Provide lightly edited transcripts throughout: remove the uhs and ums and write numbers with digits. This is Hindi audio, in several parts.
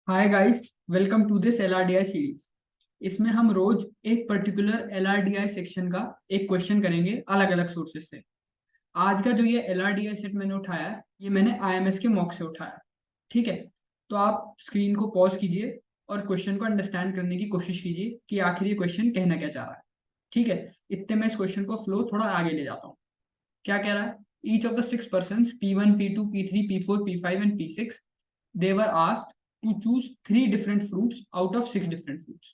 Hi guys, welcome to this LRDI series. इसमें हम रोज एक पर्टिकुलर एलआरडीआई सेक्शन का एक क्वेश्चन करेंगे अलग अलग सोर्सेज से। आज का जो ये एलआरडीआई सेट मैंने उठाया है, ये मैंने आईएमएस के मॉक से उठाया है। ठीक है, तो आप स्क्रीन को पॉज कीजिए और क्वेश्चन को अंडरस्टैंड करने की कोशिश कीजिए कि आखिर ये क्वेश्चन कहना क्या चाह रहा है। ठीक है, इतने मैं इस क्वेश्चन को फ्लो थोड़ा आगे ले जाता हूँ। क्या कह रहा है? Each of the six person P1, P2, P3, P4, P5 and P6, they were asked to choose three different fruits out of six different fruits.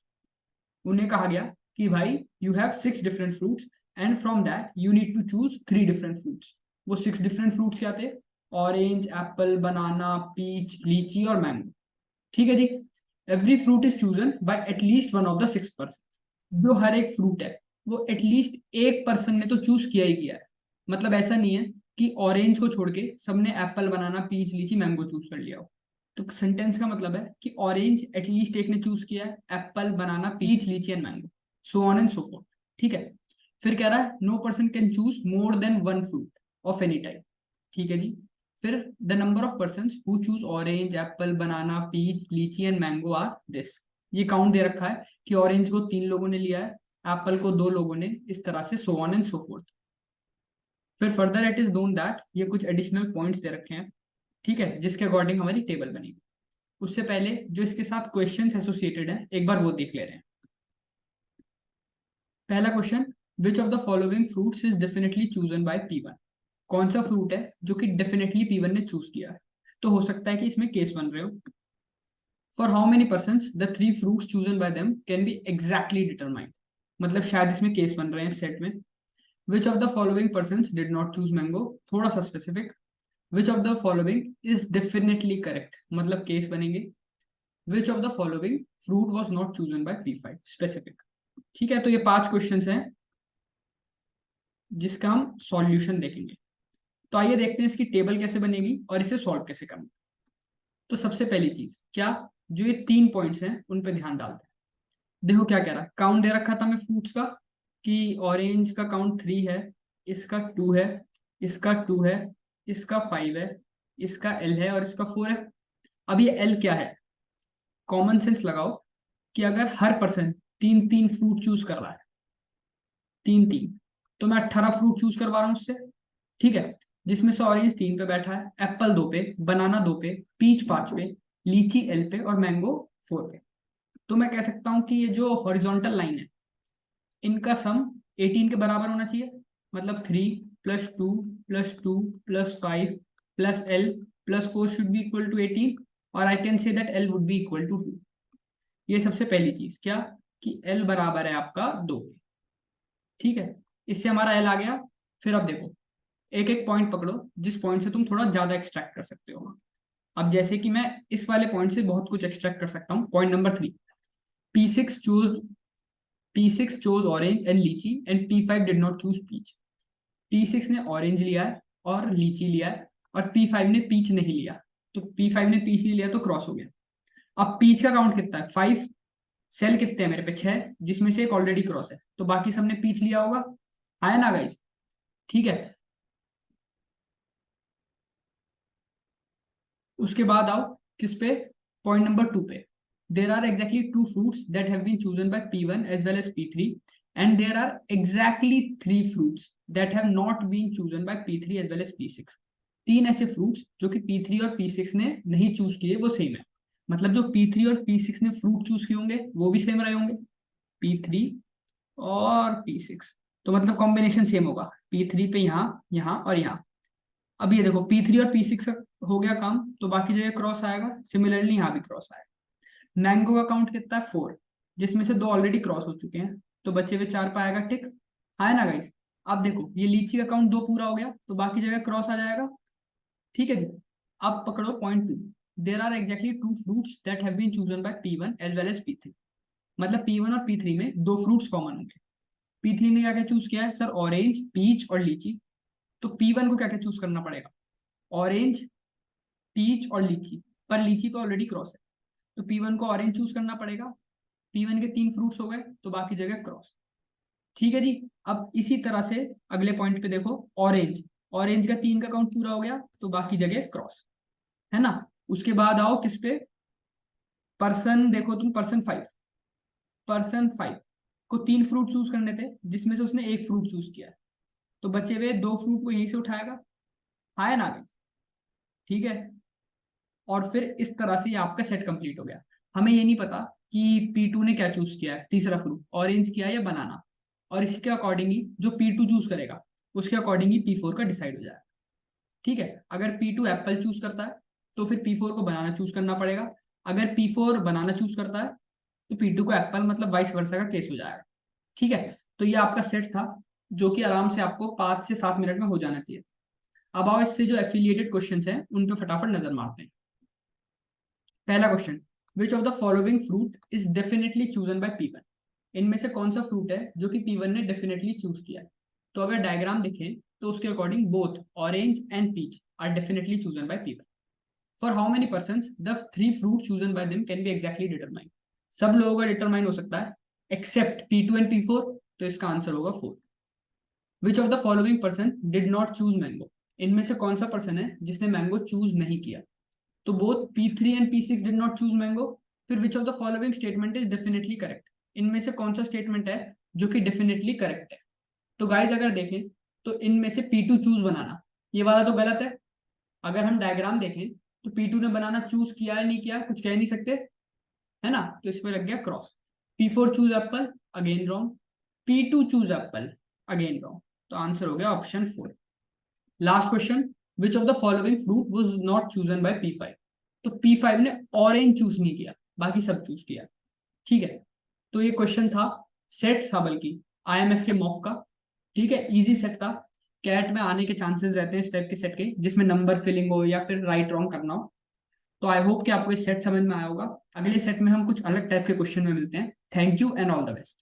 उन्हें कहा गया कि भाई you have six different fruits and from that you need to choose three different fruits. वो six different fruits क्या थे? ऑरेंज, एप्पल, बनाना, पीच, लीची और मैंगो। ठीक है जी। Every fruit is chosen by at least one of the six person. जो हर एक फ्रूट है वो एटलीस्ट एक पर्सन ने तो चूज किया ही किया है। मतलब ऐसा नहीं है कि ऑरेंज को छोड़ के सबने एप्पल, बनाना, पीच, लीची, मैंगो चूज कर लिया हो। तो सेंटेंस का मतलब है कि ऑरेंज एटलीस्ट एक ने चूज किया है, apple, banana, peach, lychee and mango, so on and so forth. ठीक है, फिर कह रहा है no person can choose more than one fruit of any type. ठीक है जी। फिर the number of person who choose orange, apple, banana, peach, lychee and mango are this. ये काउंट दे रखा है कि ऑरेंज को तीन लोगों ने लिया है, एप्पल को दो लोगों ने, इस तरह से so on and so forth. फिर further it is known that, ये कुछ एडिशनल पॉइंट्स दे रखे हैं। ठीक है, जिसके अकॉर्डिंग हमारी टेबल बनेगी। उससे पहले जो इसके साथ क्वेश्चंस एसोसिएटेड हैं एक बार वो देख ले रहे हैं। पहला question, which of the following fruits is definitely chosen by P1। कौन सा फ्रूट है जो कि डेफिनेटली P1 ने चूज किया है? तो हो सकता है कि इसमें केस बन रहे हो। For how many persons the three fruits chosen by them can be exactly determined. मतलब शायद इसमें केस बन रहे हैं सेट में। विच of the following persons did not choose mango, थोड़ा सा specific. Which of the following is definitely correct, मतलब केस बनेंगे। विच of the following fruit was not chosen bye P5, specific. ठीक है, तो ये पांच क्वेश्चंस हैं जिसका हम सॉल्यूशन देखेंगे। तो आइए देखते हैं इसकी टेबल कैसे बनेगी और इसे सॉल्व कैसे करना। तो सबसे पहली चीज क्या, जो ये तीन पॉइंट्स हैं उन पे ध्यान डालते हैं। देखो क्या कह रहा है, काउंट दे रखा था हमें फ्रूट्स का कि ऑरेंज का काउंट 3 है, इसका 2 है, इसका 2 है, इसका 5 है, इसका L है और इसका 4 है। अब ये L क्या है? कॉमन सेंस लगाओ कि अगर हर पर्सन तीन तीन फ्रूट चूज कर रहा है, तीन तीन, तो मैं 18 फ्रूट चूज करवा रहा हूँ उससे। ठीक है, जिसमें से ऑरेंज 3 पे बैठा है, एप्पल 2 पे, बनाना 2 पे, पीच 5 पे, लीची L पे और मैंगो 4 पे। तो मैं कह सकता हूँ कि ये जो हॉरिजॉन्टल लाइन है इनका सम 18 के बराबर होना चाहिए। मतलब 3 + 2 + 2 + 5 + L + 4 should be equal to 18। और I can say that L would be equal to 2। ये सबसे पहली चीज क्या, कि L बराबर है आपका 2 के। ठीक है, इससे हमारा L आ गया। फिर अब देखो, एक एक पॉइंट पकड़ो जिस पॉइंट से तुम थोड़ा ज्यादा एक्सट्रैक्ट कर सकते हो। अब जैसे कि मैं इस वाले पॉइंट से बहुत कुछ एक्सट्रैक्ट कर सकता हूँ। Point number 3, P6 choose P6 chose orange and लीची and P5 did not choose peach। P6 ने ऑरेंज लिया है और लीची लिया है और P5 ने पीच नहीं लिया। तो P5 ने पीच नहीं लिया तो क्रॉस हो गया। अब पीच का काउंट कितना है? 5। सेल कितने हैं मेरे पे? 6, जिसमें से एक ऑलरेडी क्रॉस है, तो बाकी सबने पीच लिया होगा। आया ना गाइस? ठीक है, उसके बाद आओ किस पे, पॉइंट नंबर 2 पे। There are exactly two fruits that have been chosen by P1 as well as P3 and there are exactly three fruits that have not been chosen by P3 as well as P6। तीन ऐसे फ्रूट्स जो कि P3 और P6 ने नहीं चूज किए वो सेम है। मतलब जो P3 और P6 ने फ्रूट चूज किए होंगे वो भी सेम रहे होंगे, P3 और P6। तो मतलब कॉम्बिनेशन सेम होगा, P3 पे यहाँ, यहाँ और यहाँ। अब ये देखो P3 और P6 का हो गया काम, तो बाकी जगह क्रॉस आएगा। सिमिलरली यहाँ भी क्रॉस आएगा। मैंगो का काउंट कितना है? 4, जिसमें से दो ऑलरेडी क्रॉस हो चुके हैं, तो बचे हुए 4 पाएगा टिक। है ना गाइस? अब देखो ये लीची का काउंट 2 पूरा हो गया, तो बाकी जगह क्रॉस आ जाएगा। ठीक है जी। अब पकड़ो point 2, there are exactly two fruits that have been chosen by P1 as well as P3। मतलब P1 और P3 में दो फ्रूट्स कॉमन होंगे। P3 ने क्या क्या चूज किया है सर? ऑरेंज, पीच और लीची। तो P1 को क्या क्या चूज करना पड़ेगा? ऑरेंज, पीच और लीची। पर लीची पे ऑलरेडी क्रॉस है, तो P1 को ऑरेंज चूज करना पड़ेगा। P1 के 3 फ्रूट्स हो गए, तो बाकी जगह क्रॉस। ठीक है जी। अब इसी तरह से अगले पॉइंट पे देखो, ऑरेंज, ऑरेंज का 3 का काउंट पूरा हो गया, तो बाकी जगह क्रॉस। है ना? उसके बाद आओ किस पे, पर्सन देखो तुम, पर्सन 5 को 3 फ्रूट चूज करने थे, जिसमें से उसने एक फ्रूट चूज किया, तो बचे हुए 2 फ्रूट वो यहीं से उठाएगा, आया ना आगे, ठीक है। और फिर इस तरह से ये आपका सेट कंप्लीट हो गया। हमें ये नहीं पता कि P2 ने क्या चूज किया है, तीसरा फ्रूट ऑरेंज किया है या बनाना, और इसके अकॉर्डिंग ही जो P2 चूज करेगा उसके अकॉर्डिंग ही P4 का डिसाइड हो जाएगा, ठीक है। अगर P2 एप्पल चूज करता है तो फिर P4 को बनाना चूज करना पड़ेगा। अगर P4 बनाना चूज करता है तो P2 को एप्पल, मतलब वाइस वर्सा का केस हो जाएगा, ठीक है। तो ये आपका सेट था जो कि आराम से आपको 5 से 7 मिनट में हो जाना चाहिए। अब आओ इससे जो एफिलिएटेड क्वेश्चंस हैं उन पे फटाफट नजर मारते हैं। पहला question, which of the following fruit is definitely chosen by P1। इनमें से कौन सा फ्रूट है जो कि P1 ने डेफिनेटली चूज किया है। तो अगर डायग्राम देखें तो उसके according both orange and peach are definitely chosen by P1। For how many persons the 3 fruit chosen by them can be exactly determine. सब लोगों का डिटरमाइन हो सकता है एक्सेप्ट P2 एंड P4, तो इसका आंसर होगा 4। विच of the following person did not choose mango. इनमें से कौन सा पर्सन है जिसने मैंगो चूज नहीं किया। तो both P3 and P6 did not choose mango. फिर which of the following statement is definitely correct. इनमें से कौन सा स्टेटमेंट है जो कि डेफिनेटली करेक्ट है। तो गाइज अगर देखें तो इनमें से P2 चूज बनाना, ये वाला तो गलत है। अगर हम डायग्राम देखें तो P2 ने बनाना चूज किया है नहीं किया कुछ कह नहीं सकते, है ना, तो इस पर लग गया cross. P4 choose Apple, again wrong. P2 choose Apple, again wrong. तो आंसर हो गया option 4। Last question, which of the following fruit was not chosen bye P5। तो P5 ने ऑरेंज चूज नहीं किया, बाकी सब चूज किया, ठीक है। तो ये क्वेश्चन था, सेट था बल्कि IMS के मॉक का, ठीक है, इजी सेट था। कैट में आने के चांसेस रहते हैं इस टाइप के सेट के जिसमें नंबर फिलिंग हो या फिर राइट रॉन्ग करना हो। तो आई होप कि आपको ये सेट समझ में आया होगा। अगले सेट में हम कुछ अलग टाइप के क्वेश्चन में मिलते हैं। Thank you and all the best.